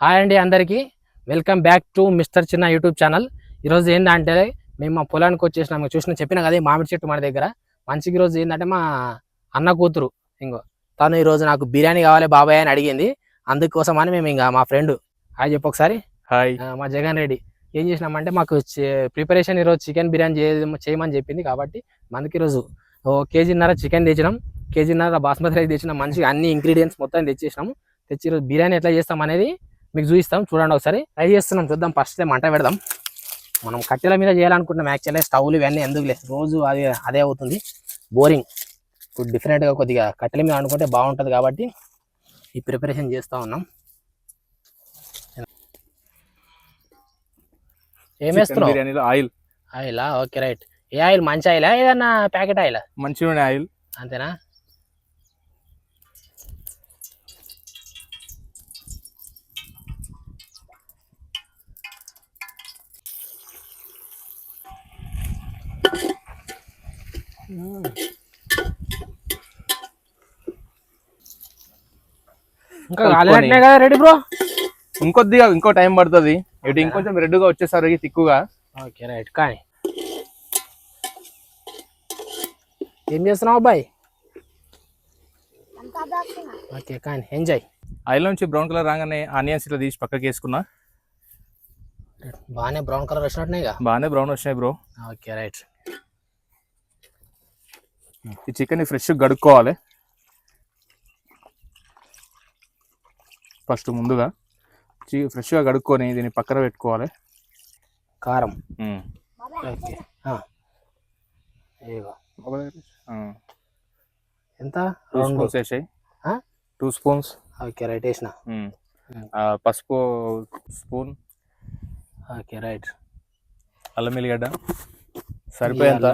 Hi అండి అందరికీ welcome back to mister చిన్న యూట్యూబ్ ఛానల్. ఈరోజు ఏంటంటే మేము మా పొలానికి వచ్చేసినాము. చెప్పిన కదా మామిడి చెట్టు మన దగ్గర మంచిగా. ఈరోజు ఏంటంటే మా అన్న కూతురు తను ఈరోజు నాకు బిర్యానీ కావాలి బాబాయ్ అని అడిగింది. అందుకోసం అని మేము ఇంకా మా ఫ్రెండ్ హాయ్ చెప్పు ఒకసారి. హాయ్. మా జగన్ రెడ్డి ఏం చేసినామంటే మాకు ప్రిపరేషన్ ఈరోజు చికెన్ బిర్యానీ చేయమని చెప్పింది. కాబట్టి మనకి ఈరోజు కేజీన్నర చికెన్ తెచ్చినాం, కేజీన్నర బాస్మతి రైస్ తెచ్చినాం. మంచిగా అన్ని ఇంగ్రీడియంట్స్ మొత్తం తెచ్చేసినాము. తెచ్చి ఈరోజు బిర్యానీ ఎట్లా చేస్తాం అనేది మీకు చూపిస్తాం. చూడండి ఒకసారి ట్రై చేస్తున్నాం, చూద్దాం. ఫస్ట్ మంట పెడదాం. మనం కట్టెల మీద చేయాలనుకుంటున్నాం. యాక్చువల్గా స్టవ్లు ఇవన్నీ ఎందుకు లేదు, రోజు అదే అవుతుంది, బోరింగ్. ఇప్పుడు డిఫరెంట్గా కొద్దిగా కట్టెల మీద అనుకుంటే బాగుంటుంది కాబట్టి ఈ ప్రిపరేషన్ చేస్తూ ఉన్నాం. ఏం వేస్తున్నావు? బిర్యానీలో ఆయిల్. ఆయిలా? Okay right. ఏ ఆయిల్? మంచి ఆయిలా ఏదన్నా ప్యాకెట్ ఆయిలా? మంచి నూనె ఆయిల్. అంతేనా? ఇంకా కాలేనట్లే కదా రెడీ బ్రో? ఇంకొద్దిగా ఇంకో టైం పడుతుంది. ఇటు ఇంకొంచెం రెడ్గా వచ్చేసరికి తిక్కుగా. Okay right. కానీ ఏం చేస్తున్నావు అబ్బాయి? ఓకే కానీ ఎంజాయ్. ఆయిల్ నుంచి బ్రౌన్ కలర్ రాగానే ఆనియన్స్ ఇట్లా తీసి పక్కకి వేసుకున్నా. బాగానే బ్రౌన్ కలర్ వచ్చినట్టున్నాయి. బాగానే బ్రౌన్ వచ్చినాయి బ్రో. Okay right. ఈ చికెన్ ఫ్రెష్ గడుక్కోవాలి ఫస్ట్. ముందుగా ఫ్రెష్గా గడుక్కొని దీన్ని పక్కన పెట్టుకోవాలి. కారం ఎంత? 2 స్పూన్స్ వేసాయి. 2 స్పూన్స్. ఓకే రైట్ వేసిన. పసుపు స్పూన్. Okay right. అల్లం ఎల్లిగడ్డ సరిపోయేంత.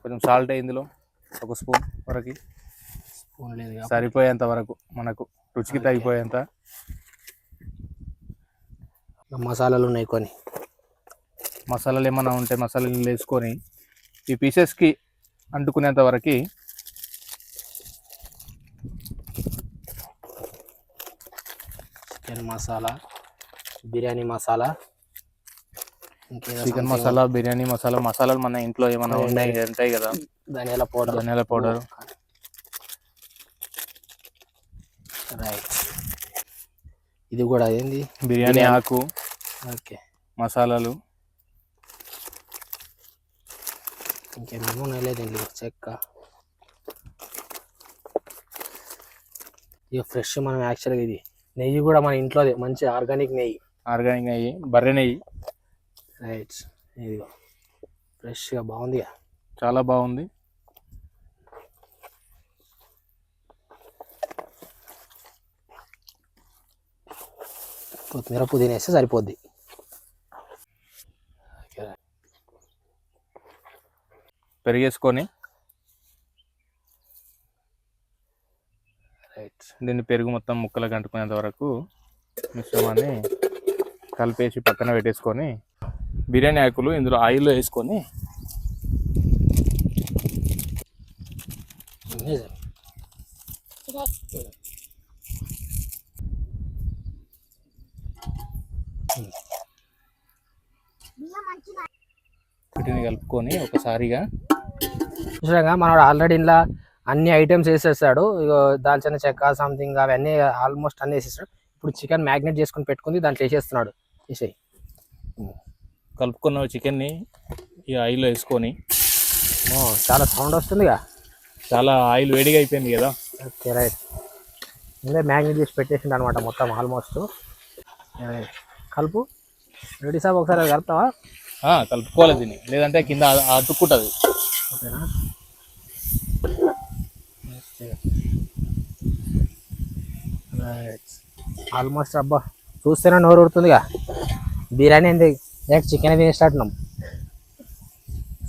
కొంచెం సాల్ట్ ఇందులో 1 స్పూన్ వరకు. స్పూన్ లేదు, సరిపోయేంత వరకు మనకు రుచికి తగ్గిపోయేంత. మసాలాలు ఉన్నాయి కొన్ని. మసాలాలు ఏమైనా ఉంటే మసాలాలు వేసుకొని ఈ పీసెస్కి అంటుకునేంత వరకు చికెన్ మసాలా, బిర్యానీ మసాలా, చికెన్ మసాలా, బిర్యానీ మసాలా. మసాలాలు మన ఇంట్లో ఏమైనా ఉంటాయి కదా. ధనియాల పౌడర్. రైట్. ఇది కూడా ఏంది? బిర్యానీ ఆకు. ఓకే. మసాలాలు ఇంకేమేమో లేదండి. చెక్క. ఇక ఫ్రెష్ మనం యాక్చువల్గా ఇది నెయ్యి కూడా మన ఇంట్లోది, మంచి ఆర్గానిక్ నెయ్యి, బర్రె నెయ్యి. రైట్. ఇది ఫ్రెష్గా బాగుంది, చాలా బాగుంది. కొత్తిమీర పుదీనా వేస్తే సరిపోద్ది. పెరిగేసుకొని రైట్. దీన్ని పెరుగు మొత్తం ముక్కలకు అంటుకునేంత వరకు మిశ్రమాన్ని కలిపేసి పక్కన పెట్టేసుకొని బిర్యానీ ఆకులు ఇందులో ఆయిల్లో వేసుకొని వీటిని కలుపుకొని ఒకసారిగా. చూసాగా మనోడు ఆల్రెడీ ఇంట్లో అన్ని ఐటమ్స్ వేసేస్తాడు. దాల్చిన చెక్క సంథింగ్ అవన్నీ ఆల్మోస్ట్ అన్నీ వేసేస్తాడు. ఇప్పుడు చికెన్ మ్యాగ్నేట్ చేసుకుని పెట్టుకుంది, దాంట్లో వేసేస్తున్నాడు. వేసేయి. కలుపుకున్న చికెన్ని ఈ ఆయిల్లో వేసుకొని. చాలా సౌండ్ వస్తుందిగా, చాలా ఆయిల్ వేడిగా అయిపోయింది కదా. Okay right. ముందే మ్యాగ్నేట్ చేసి పెట్టేసిండు అనమాట మొత్తం ఆల్మోస్ట్. కలుపు. రెడీ సాబ్ ఒకసారి అది కలుపుతావా? కలుపుకోవాలి దీన్ని, లేదంటే కింద అతుక్కుంటుంది. ఓకేనా? ఆల్మోస్ట్ అబ్బా చూస్తేనే నోరు ఉడుతుందిగా. బిర్యానీ ఏంటి డైరెక్ట్ చికెన్ తినేసినట్టున్నాం.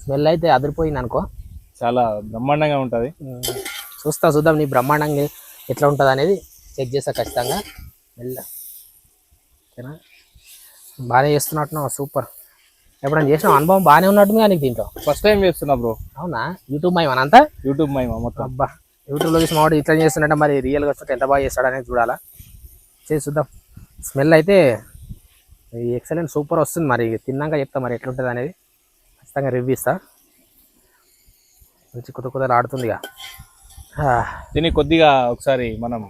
స్మెల్ అయితే అదిరిపోయింది అనుకో. చాలా బ్రహ్మాండంగా ఉంటుంది. చూద్దాం నీ బ్రహ్మాండంగా ఎట్లా ఉంటుంది అనేది చెక్ చేస్తా ఖచ్చితంగా. ఓకేనా? బాగానే చేస్తున్నట్టున్నావు, సూపర్. ఎప్పుడైనా చేసిన అనుభవం బాగానే ఉన్నట్టు నీకు దీంట్లో? ఫస్ట్ టైం చేస్తున్నా బ్రో. అవునా? యూట్యూబ్ మైమా అంతా? యూట్యూబ్ మైమా మొత్తం. అబ్బా యూట్యూబ్లో చూసి మావాడు ఇట్లా చేస్తున్నట్టే మరి రియల్గా వస్తుంటే ఎంత బాగా చేస్తాడు అనేది చూడాలా చేసి చూద్దాం. స్మెల్ అయితే ఎక్సలెంట్ సూపర్ వస్తుంది. మరి తిన్నాక చెప్తా మరి ఎట్లుంటుంది అనేది ఖచ్చితంగా రివ్యూ ఇస్తా. మంచి కొత్త ఆడుతుంది ఇక. దీన్ని కొద్దిగా ఒకసారి మనం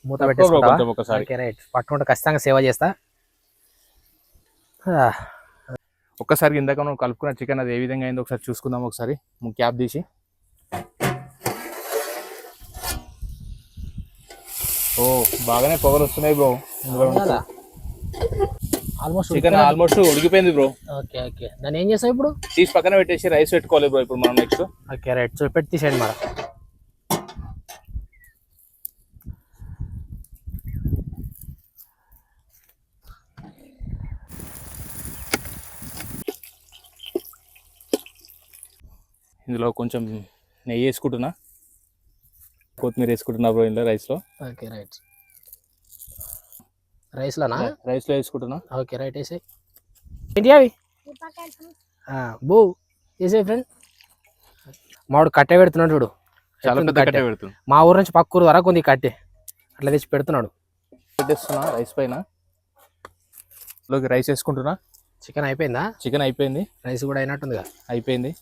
మూత పెట్టేసుకుంటా ఒకసారి రైట్ పట్టుకుంటే ఖచ్చితంగా సేవ చేస్తా. ఒక్కసారి ఇందాక మనం కలుపుకున్న చికెన్ అది ఏ విధంగా అయిందో ఒకసారి చూసుకుందాం. ఒకసారి క్యాప్ తీసి. ఓ బాగానే పొగలు వస్తున్నాయి బ్రో. ఆల్మోస్ట్ చికెన్ ఆల్మోస్ట్ ఉడికిపోయింది బ్రో. ఓకే ఓకే దాన్ని ఏం చేస్తావు ఇప్పుడు? తీసి పక్కన పెట్టేసి రైస్ పెట్టుకోవాలి బ్రో ఇప్పుడు మనం నెక్స్ట్. ఓకే రైట్ సో పెట్టి తీసేయండి మరి. ఇందులో కొంచెం నెయ్యి వేసుకుంటున్నా, కొత్తిమీర వేసుకుంటున్నా బ్రో ఇందులో రైస్లో. ఓకే రైట్ రైస్లోనా? రైస్లో వేసుకుంటున్నా. ఓకే రైట్ వేసాయి. ఏంటి అవి బో వేసే ఫ్రెండ్. మావాడు కట్టె పెడుతున్నాడు చూడు. చాలా పెద్ద కట్టె పెడుతుంది. మా ఊరు నుంచి పక్క ఊరు వరకు ఉంది కట్టె, అట్లా తెచ్చి పెడుతున్నాడు. పెట్టేస్తున్నా రైస్ పైన. రైస్ వేసుకుంటున్నా. చికెన్ అయిపోయిందా? చికెన్ అయిపోయింది. రైస్ కూడా అయినట్టుందిగా. అయిపోయింది.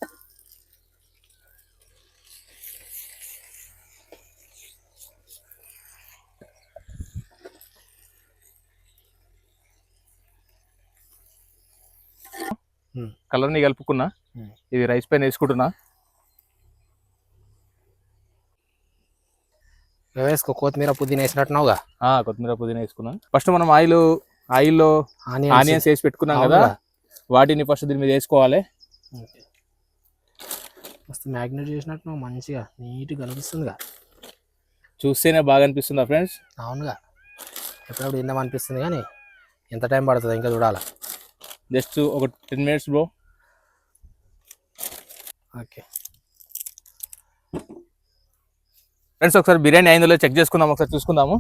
కలర్ని కలుపుకున్నా. ఇది రైస్ పైన వేసుకుంటున్నా. వేసుకో కొత్తిమీర పుదీనా వేసినట్టున్నావుగా. కొత్తిమీర పుదీనా వేసుకున్నా. ఫస్ట్ మనం ఆయిల్లో ఆనియన్స్ వేసి పెట్టుకున్నాం కదా, వాటిని ఫస్ట్ దీని మీద వేసుకోవాలి. మస్తు మ్యాగ్నేట్ చేసినట్టు మంచిగా నీట్గా కనిపిస్తుందిగా. చూస్తేనే బాగా అనిపిస్తుందా ఫ్రెండ్స్? అవునుగా, ఎప్పుడప్పుడు తిందాం అనిపిస్తుంది కానీ ఎంత టైం పడుతుంది ఇంకా చూడాలా. జస్ట్ ఒక 10 minutes బ్రో. ఓకే ఫ్రెండ్స్ ఒకసారి బిర్యానీ అయిందో చెక్ చేసుకుందాం, ఒకసారి చూసుకుందాము.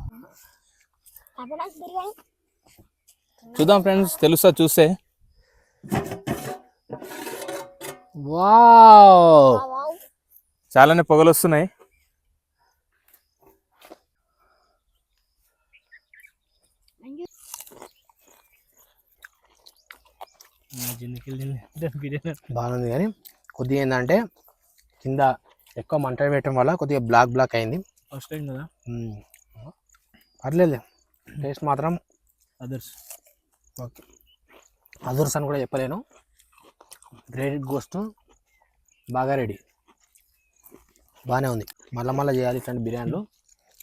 చూద్దాం ఫ్రెండ్స్, తెలుస్తా చూస్తే. వావ్ చాలానే పొగలు వస్తున్నాయి. బాగుంది కానీ కొద్దిగా ఏంటంటే కింద ఎక్కువ మంట పెట్టడం వల్ల కొద్దిగా బ్లాక్ అయింది. ఫస్ట్ టైం కదా, పర్లేదు. టేస్ట్ మాత్రం అదర్స్. ఓకే అదర్స్ అని కూడా చెప్పలేను. గ్రేట్ గోస్ట్ బాగా రెడీ, బాగానే ఉంది. మళ్ళీ చేయాలి ఇట్లాంటి బిర్యానీలు,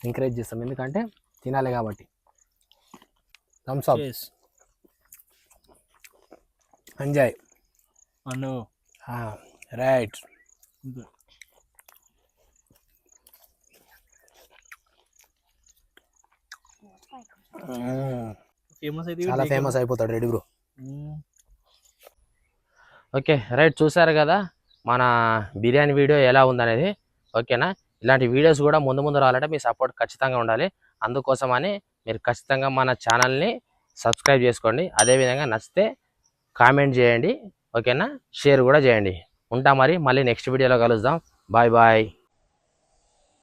ఎంకరేజ్ చేస్తాం ఎందుకంటే తినాలి కాబట్టి. Thumbs up, enjoy. రైట్ చాలా ఫేమస్ అయిపోతాడు రెడీ బ్రో. ఓకే రైట్, చూసారు కదా మన బిర్యానీ వీడియో ఎలా ఉందనేది. ఓకేనా, ఇలాంటి వీడియోస్ కూడా ముందు రావాలంటే మీ సపోర్ట్ ఖచ్చితంగా ఉండాలి. అందుకోసమని మీరు ఖచ్చితంగా మన ఛానల్ని సబ్స్క్రైబ్ చేసుకోండి. అదేవిధంగా నచ్చితే కామెంట్ చేయండి. ఓకేనా, షేర్ కూడా చేయండి. ఉంటా మరి, మళ్ళీ నెక్స్ట్ వీడియోలో కలుద్దాం. Bye bye.